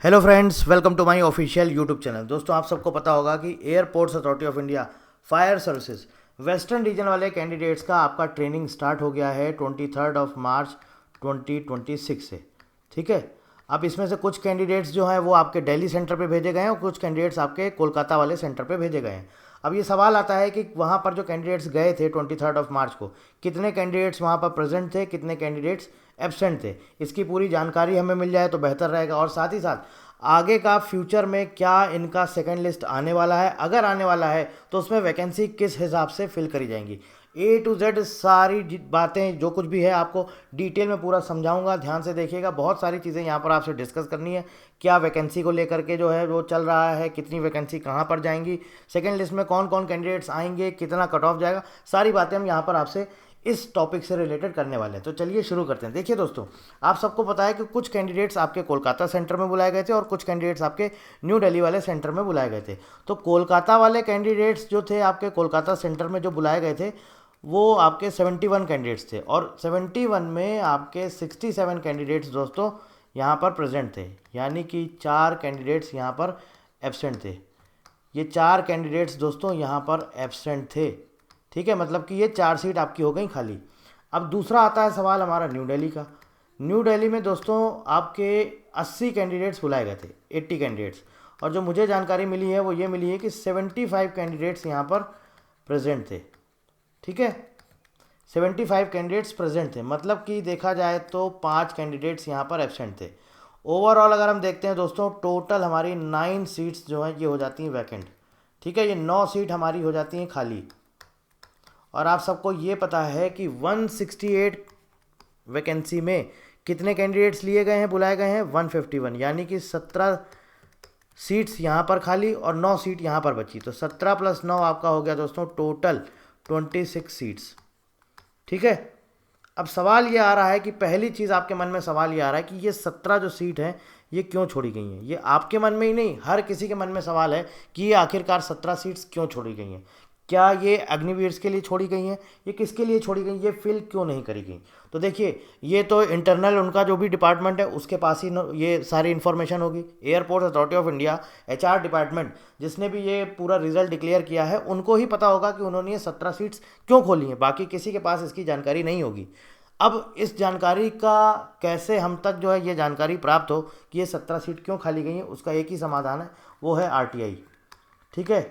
Hello friends, welcome to my official YouTube channel. दोस्तों, आप सबको पता होगा कि airports authority of India fire services western region वाले कैंडिडेट्स का आपका ट्रेनिंग स्टार्ट हो गया है 23 मार्च 2026 से। ठीक है। अब इसमें से कुछ कैंडिडेट्स जो हैं वो आपके दिल्ली सेंटर पे भेजे गए हैं और कुछ कैंडिडेट्स आपके कोलकाता वाले सेंटर पे भेजे गए हैं। अब ये सवाल आता है कि वहाँ पर जो कैंडिडेट्स गए थे 23 मार्च को, कितने कैंडिडेट्स वहाँ पर प्रेजेंट थे, कितने कैंडिडेट्स एब्सेंट थे। इसकी पूरी जानकारी हमें मिल जाए तो बेहतर रहेगा। और साथ ही साथ आगे का फ्यूचर में क्या इनका सेकंड लिस्ट आने वाला है, अगर आने वाला है तो उसमें वैकेंसी किस हिसाब से फिल करी जाएंगी, ए टू जेड सारी बातें जो कुछ भी है आपको डिटेल में पूरा समझाऊंगा। ध्यान से देखिएगा, बहुत सारी चीज़ें यहाँ पर आपसे डिस्कस करनी है। क्या वैकेंसी को लेकर के जो है वो चल रहा है, कितनी वैकेंसी कहाँ पर जाएंगी, सेकंड लिस्ट में कौन कौन कैंडिडेट्स आएंगे, कितना कट ऑफ जाएगा, सारी बातें हम यहाँ पर आपसे इस टॉपिक से रिलेटेड करने वाले हैं। तो चलिए शुरू करते हैं। देखिए दोस्तों, आप सबको पता है कि कुछ कैंडिडेट्स आपके कोलकाता सेंटर में बुलाए गए थे और कुछ कैंडिडेट्स आपके न्यू दिल्ली वाले सेंटर में बुलाए गए थे। तो कोलकाता वाले कैंडिडेट्स जो थे आपके कोलकाता सेंटर में जो बुलाए गए थे वो आपके 71 कैंडिडेट्स थे और 71 में आपके 67 कैंडिडेट्स दोस्तों यहाँ पर प्रेजेंट थे, यानी कि 4 कैंडिडेट्स यहाँ पर एब्सेंट थे। ये 4 कैंडिडेट्स दोस्तों यहाँ पर एब्सेंट थे। ठीक है, मतलब कि ये 4 सीट आपकी हो गई खाली। अब दूसरा आता है सवाल हमारा न्यू दिल्ली का। न्यू दिल्ली में दोस्तों आपके 80 कैंडिडेट्स बुलाए गए थे, 80 कैंडिडेट्स। और जो मुझे जानकारी मिली है वो ये मिली है कि 75 कैंडिडेट्स यहाँ पर प्रेजेंट थे। ठीक है, 75 कैंडिडेट्स प्रेजेंट थे, मतलब कि देखा जाए तो 5 कैंडिडेट्स यहाँ पर एब्सेंट थे। ओवरऑल अगर हम देखते हैं दोस्तों, टोटल हमारी 9 सीट्स जो हैं ये हो जाती हैं वैकेंट। ठीक है, ये 9 सीट हमारी हो जाती हैं खाली। और आप सबको ये पता है कि 168 वैकेंसी में कितने कैंडिडेट्स लिए गए हैं, बुलाए गए हैं 151, यानी कि 17 सीट्स यहाँ पर खाली और 9 सीट यहाँ पर बची। तो 17 + 9 आपका हो गया दोस्तों टोटल 26 सीट्स। ठीक है। अब सवाल ये आ रहा है कि पहली चीज़ आपके मन में सवाल ये आ रहा है कि ये 17 जो सीट हैं ये क्यों छोड़ी गई हैं। ये आपके मन में ही नहीं, हर किसी के मन में सवाल है कि ये आखिरकार 17 सीट्स क्यों छोड़ी गई हैं। क्या ये अग्निवीर के लिए छोड़ी गई हैं, ये किसके लिए छोड़ी गई, ये फिल क्यों नहीं करी गई। तो देखिए, ये तो इंटरनल उनका जो भी डिपार्टमेंट है उसके पास ही ये सारी इन्फॉर्मेशन होगी। Airport authority of India HR department जिसने भी ये पूरा रिजल्ट डिक्लेयर किया है उनको ही पता होगा कि उन्होंने ये 17 सीट्स क्यों खोली हैं, बाकी किसी के पास इसकी जानकारी नहीं होगी। अब इस जानकारी का कैसे हम तक जो है ये जानकारी प्राप्त हो कि ये 17 सीट क्यों खाली गई हैं, उसका एक ही समाधान है, वो है RTI। ठीक है,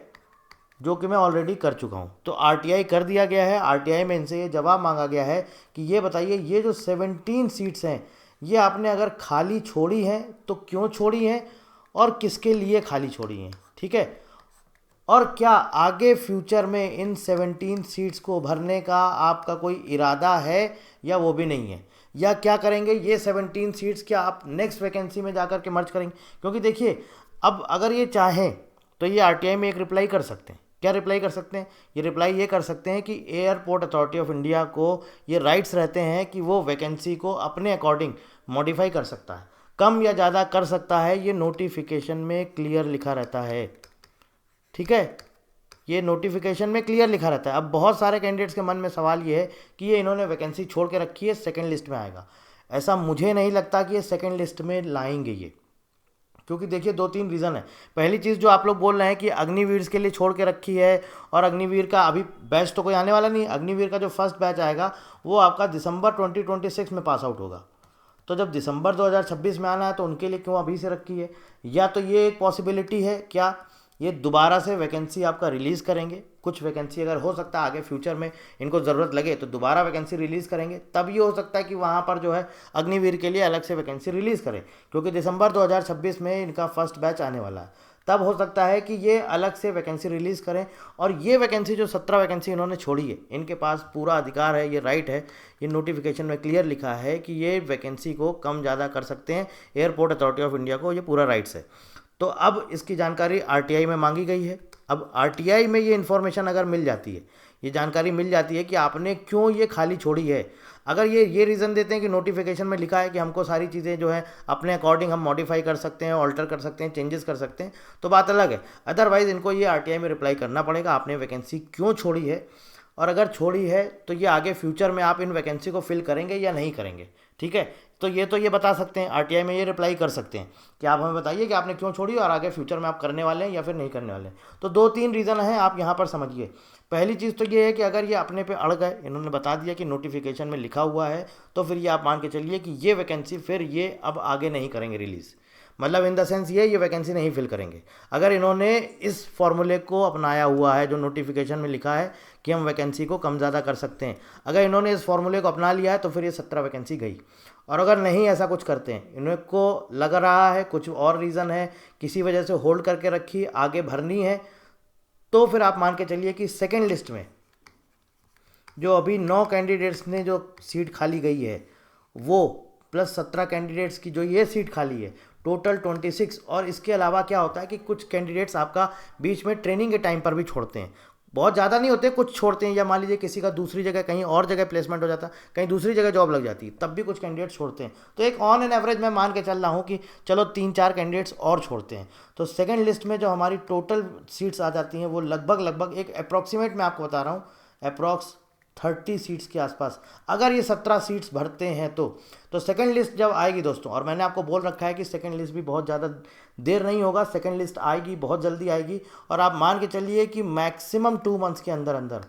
जो कि मैं ऑलरेडी कर चुका हूँ। तो RTI कर दिया गया है। RTI में इनसे ये जवाब मांगा गया है कि ये बताइए, ये जो 17 सीट्स हैं ये आपने अगर खाली छोड़ी हैं तो क्यों छोड़ी हैं और किसके लिए खाली छोड़ी हैं। ठीक है, और क्या आगे फ्यूचर में इन 17 सीट्स को भरने का आपका कोई इरादा है या वो भी नहीं है, या क्या करेंगे ये 17 सीट्स क्या आप नेक्स्ट वैकेंसी में जाकर के मर्ज करेंगे। क्योंकि देखिए, अब अगर ये चाहें तो ये RTI में एक रिप्लाई कर सकते हैं। क्या रिप्लाई कर सकते हैं, ये रिप्लाई ये कर सकते हैं कि एयरपोर्ट अथॉरिटी ऑफ इंडिया को ये राइट्स रहते हैं कि वो वैकेंसी को अपने अकॉर्डिंग मॉडिफाई कर सकता है, कम या ज़्यादा कर सकता है। ये नोटिफिकेशन में क्लियर लिखा रहता है। ठीक है, ये नोटिफिकेशन में क्लियर लिखा रहता है। अब बहुत सारे कैंडिडेट्स के मन में सवाल ये है कि ये इन्होंने वैकेंसी छोड़ के रखी है, सेकंड लिस्ट में आएगा। ऐसा मुझे नहीं लगता कि ये सेकंड लिस्ट में लाएंगे ये, क्योंकि देखिए 2-3 रीज़न है। पहली चीज़ जो आप लोग बोल रहे हैं कि अग्निवीर के लिए छोड़ के रखी है, और अग्निवीर का अभी बैच तो कोई आने वाला नहीं। अग्निवीर का जो फर्स्ट बैच आएगा वो आपका दिसंबर 2026 में पास आउट होगा। तो जब दिसंबर 2026 में आना है तो उनके लिए क्यों अभी से रखी है। या तो ये एक पॉसिबिलिटी है, क्या ये दोबारा से वैकेंसी आपका रिलीज़ करेंगे। कुछ वैकेंसी अगर हो सकता है आगे फ्यूचर में इनको ज़रूरत लगे तो दोबारा वैकेंसी रिलीज़ करेंगे, तब ये हो सकता है कि वहाँ पर जो है अग्निवीर के लिए अलग से वैकेंसी रिलीज़ करें, क्योंकि दिसंबर 2026 में इनका फर्स्ट बैच आने वाला है। तब हो सकता है कि ये अलग से वैकेंसी रिलीज़ करें। और ये वैकेंसी जो 17 वैकेंसी इन्होंने छोड़ी है, इनके पास पूरा अधिकार है, ये राइट है, ये नोटिफिकेशन में क्लियर लिखा है कि ये वैकेंसी को कम ज़्यादा कर सकते हैं। एयरपोर्ट अथॉरिटी ऑफ इंडिया को ये पूरा राइट्स है। तो अब इसकी जानकारी RTI में मांगी गई है। अब RTI में ये इन्फॉर्मेशन अगर मिल जाती है, ये जानकारी मिल जाती है कि आपने क्यों ये खाली छोड़ी है। अगर ये रीज़न देते हैं कि नोटिफिकेशन में लिखा है कि हमको सारी चीज़ें जो है अपने अकॉर्डिंग हम मॉडिफाई कर सकते हैं, ऑल्टर कर सकते हैं, चेंजेस कर सकते हैं, तो बात अलग है। अदरवाइज़ इनको ये RTI में रिप्लाई करना पड़ेगा आपने वैकेंसी क्यों छोड़ी है, और अगर छोड़ी है तो ये आगे फ्यूचर में आप इन वैकेंसी को फिल करेंगे या नहीं करेंगे। ठीक है, तो ये बता सकते हैं, आरटीआई में ये रिप्लाई कर सकते हैं कि आप हमें बताइए कि आपने क्यों छोड़ी और आगे फ्यूचर में आप करने वाले हैं या फिर नहीं करने वाले हैं। तो 2-3 रीज़न हैं, आप यहाँ पर समझिए। पहली चीज़ तो ये है कि अगर ये अपने पे अड़ गए, इन्होंने बता दिया कि नोटिफिकेशन में लिखा हुआ है, तो फिर ये आप मान के चलिए कि ये वैकेंसी फिर ये अब आगे नहीं करेंगे रिलीज़, मतलब इन द सेंस ये वैकेंसी नहीं फिल करेंगे। अगर इन्होंने इस फॉर्मूले को अपनाया हुआ है जो नोटिफिकेशन में लिखा है कि हम वैकेंसी को कम ज़्यादा कर सकते हैं, अगर इन्होंने इस फॉर्मूले को अपना लिया है तो फिर ये 17 वैकेंसी गई। और अगर नहीं ऐसा कुछ करते हैं, इनको लग रहा है कुछ और रीज़न है, किसी वजह से होल्ड करके रखी, आगे भरनी है, तो फिर आप मान के चलिए कि सेकेंड लिस्ट में जो अभी 9 कैंडिडेट्स ने जो सीट खाली गई है वो प्लस 17 कैंडिडेट्स की जो ये सीट खाली है, टोटल 26। और इसके अलावा क्या होता है कि कुछ कैंडिडेट्स आपका बीच में ट्रेनिंग के टाइम पर भी छोड़ते हैं, बहुत ज़्यादा नहीं होते, कुछ छोड़ते हैं, या मान लीजिए किसी का दूसरी जगह कहीं और जगह प्लेसमेंट हो जाता है, कहीं दूसरी जगह जॉब लग जाती है, तब भी कुछ कैंडिडेट्स छोड़ते हैं। तो एक ऑन एन एवरेज मैं मान के चल रहा हूँ कि चलो 3-4 कैंडिडेट्स और छोड़ते हैं, तो सेकेंड लिस्ट में जो हमारी टोटल सीट्स आ जाती हैं वो लगभग एक अप्रॉक्सीमेट मैं आपको बता रहा हूँ, अप्रॉक्स 30 सीट्स के आसपास। अगर ये 17 सीट्स भरते हैं तो सेकंड लिस्ट जब आएगी दोस्तों, और मैंने आपको बोल रखा है कि सेकंड लिस्ट भी बहुत ज़्यादा देर नहीं होगा, सेकंड लिस्ट आएगी, बहुत जल्दी आएगी। और आप मान के चलिए कि मैक्सिमम 2 मंथ्स के अंदर अंदर,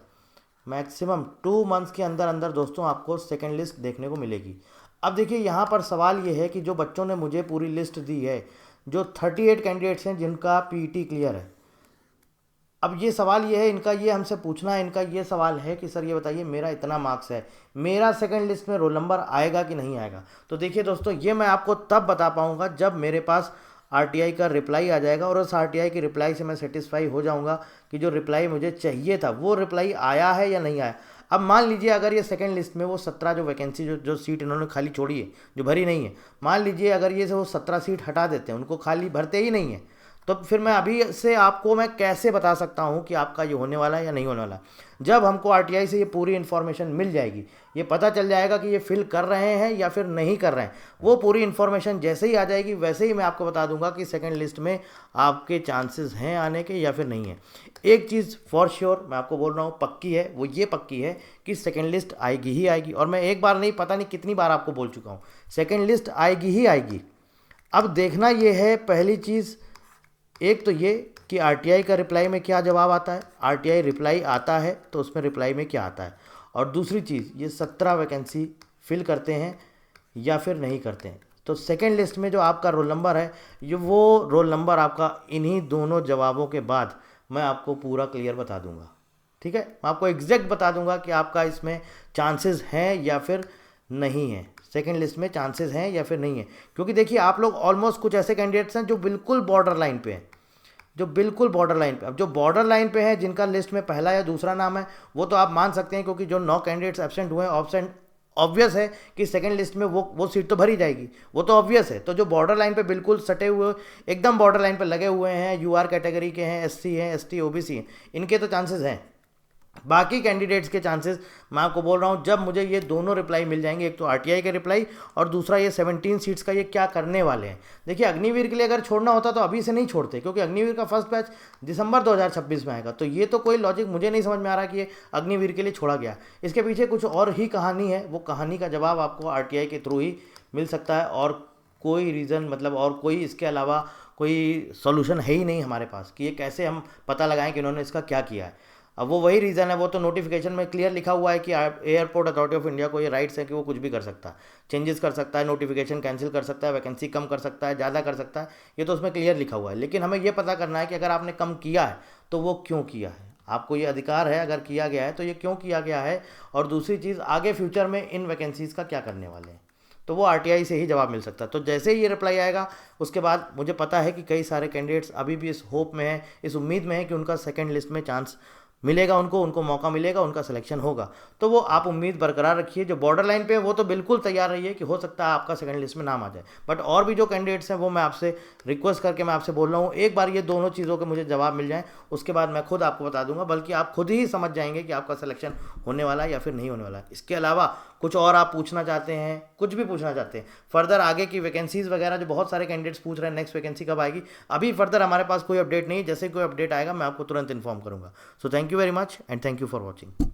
मैक्सिमम 2 मंथ्स के अंदर अंदर दोस्तों आपको सेकंड लिस्ट देखने को मिलेगी। अब देखिए यहाँ पर सवाल ये है कि जो बच्चों ने मुझे पूरी लिस्ट दी है, जो 38 कैंडिडेट्स हैं जिनका पीईटी क्लियर है, अब ये सवाल ये है इनका, ये हमसे पूछना है, इनका ये सवाल है कि सर ये बताइए मेरा इतना मार्क्स है, मेरा सेकंड लिस्ट में रोल नंबर आएगा कि नहीं आएगा। तो देखिए दोस्तों, ये मैं आपको तब बता पाऊंगा जब मेरे पास आरटीआई का रिप्लाई आ जाएगा, और उस आरटीआई की रिप्लाई से मैं सेटिस्फाई हो जाऊंगा कि जो रिप्लाई मुझे चाहिए था वो रिप्लाई आया है या नहीं आया। अब मान लीजिए अगर ये सेकंड लिस्ट में वो 17 जो वैकेंसी जो सीट इन्होंने खाली छोड़ी है, जो भरी नहीं है, मान लीजिए अगर ये से वो 17 सीट हटा देते हैं, उनको खाली भरते ही नहीं है, तो फिर मैं अभी से आपको मैं कैसे बता सकता हूँ कि आपका ये होने वाला है या नहीं होने वाला। जब हमको आरटीआई से ये पूरी इन्फॉर्मेशन मिल जाएगी, ये पता चल जाएगा कि ये फिल कर रहे हैं या फिर नहीं कर रहे हैं, वो पूरी इन्फॉर्मेशन जैसे ही आ जाएगी वैसे ही मैं आपको बता दूंगा कि सेकंड लिस्ट में आपके चांसेस हैं आने के या फिर नहीं है। एक चीज़ फॉर श्योर मैं आपको बोल रहा हूँ पक्की है, वो ये पक्की है कि सेकेंड लिस्ट आएगी ही आएगी। और मैं एक बार नहीं, पता नहीं कितनी बार आपको बोल चुका हूँ, सेकेंड लिस्ट आएगी ही आएगी। अब देखना ये है, पहली चीज़ एक तो ये कि आरटीआई का रिप्लाई में क्या जवाब आता है, आरटीआई रिप्लाई आता है तो उसमें रिप्लाई में क्या आता है, और दूसरी चीज़ ये 17 वैकेंसी फिल करते हैं या फिर नहीं करते हैं। तो सेकेंड लिस्ट में जो आपका रोल नंबर है, ये वो रोल नंबर आपका इन्हीं दोनों जवाबों के बाद मैं आपको पूरा क्लियर बता दूंगा। ठीक है, मैं आपको एग्जैक्ट बता दूंगा कि आपका इसमें चांसेस हैं या फिर नहीं है, सेकेंड लिस्ट में चांसेस हैं या फिर नहीं है। क्योंकि देखिए आप लोग ऑलमोस्ट कुछ ऐसे कैंडिडेट्स हैं जो बिल्कुल बॉर्डर लाइन पे हैं, जो बिल्कुल बॉर्डर लाइन पे। अब जो बॉर्डर लाइन पे है, जिनका लिस्ट में पहला या दूसरा नाम है, वो तो आप मान सकते हैं, क्योंकि जो 9 कैंडिडेट्स एब्सेंट हुए हैं, ऑब्वियस है कि सेकंड लिस्ट में वो सीट तो भरी जाएगी, वो तो ऑब्वियस है। तो जो बॉर्डर लाइन पे बिल्कुल सटे हुए, एकदम बॉर्डर लाइन पे लगे हुए हैं, यूआर कैटेगरी के हैं, एससी हैं, एसटी ओबीसी हैं, इनके तो चांसेस हैं। बाकी कैंडिडेट्स के चांसेस मैं आपको बोल रहा हूँ जब मुझे ये दोनों रिप्लाई मिल जाएंगे, एक तो आरटीआई का रिप्लाई और दूसरा ये 17 सीट्स का ये क्या करने वाले हैं। देखिए अग्निवीर के लिए अगर छोड़ना होता तो अभी से नहीं छोड़ते, क्योंकि अग्निवीर का फर्स्ट बैच दिसंबर 2026 में आएगा। तो ये तो कोई लॉजिक मुझे नहीं समझ में आ रहा कि ये अग्निवीर के लिए छोड़ा गया, इसके पीछे कुछ और ही कहानी है। वो कहानी का जवाब आपको आरटीआई के थ्रू ही मिल सकता है, और कोई रीज़न मतलब और कोई इसके अलावा कोई सोल्यूशन है ही नहीं हमारे पास कि ये कैसे हम पता लगाएं कि इन्होंने इसका क्या किया है। अब वो वही रीज़न है, वो तो नोटिफिकेशन में क्लियर लिखा हुआ है कि एयरपोर्ट अथॉरिटी ऑफ इंडिया को ये राइट्स है कि वो कुछ भी कर सकता है, चेंजेस कर सकता है, नोटिफिकेशन कैंसिल कर सकता है, वैकेंसी कम कर सकता है, ज़्यादा कर सकता है, ये तो उसमें क्लियर लिखा हुआ है। लेकिन हमें ये पता करना है कि अगर आपने कम किया है तो वो क्यों किया है, आपको ये अधिकार है, अगर किया गया है तो ये क्यों किया गया है, और दूसरी चीज़ आगे फ्यूचर में इन वैकेंसीज़ का क्या करने वाले हैं, तो वो आरटीआई से ही जवाब मिल सकता है। तो जैसे ही ये रिप्लाई आएगा उसके बाद मुझे पता है कि कई सारे कैंडिडेट्स अभी भी इस होप में हैं, इस उम्मीद में है कि उनका सेकंड लिस्ट में चांस मिलेगा, उनको मौका मिलेगा, उनका सिलेक्शन होगा। तो वो आप उम्मीद बरकरार रखिए। जो बॉर्डर लाइन पे है वो तो बिल्कुल तैयार रहिए कि हो सकता है आपका सेकंड लिस्ट में नाम आ जाए। बट और भी जो कैंडिडेट्स हैं वो मैं आपसे रिक्वेस्ट करके मैं आपसे बोल रहा हूँ, एक बार ये दोनों चीज़ों के मुझे जवाब मिल जाएँ, उसके बाद मैं खुद आपको बता दूंगा, बल्कि आप खुद ही समझ जाएंगे कि आपका सिलेक्शन होने वाला है या फिर नहीं होने वाला है। इसके अलावा कुछ और आप पूछना चाहते हैं, कुछ भी पूछना चाहते हैं, फर्दर आगे की वैकेंसीज़ वगैरह जो बहुत सारे कैंडिडेट्स पूछ रहे हैं, नेक्स्ट वैकेंसी कब आएगी, अभी फर्दर हमारे पास कोई अपडेट नहीं है। जैसे कोई अपडेट आएगा मैं आपको तुरंत इन्फॉर्म करूंगा। So thank you very much and thank you for watching.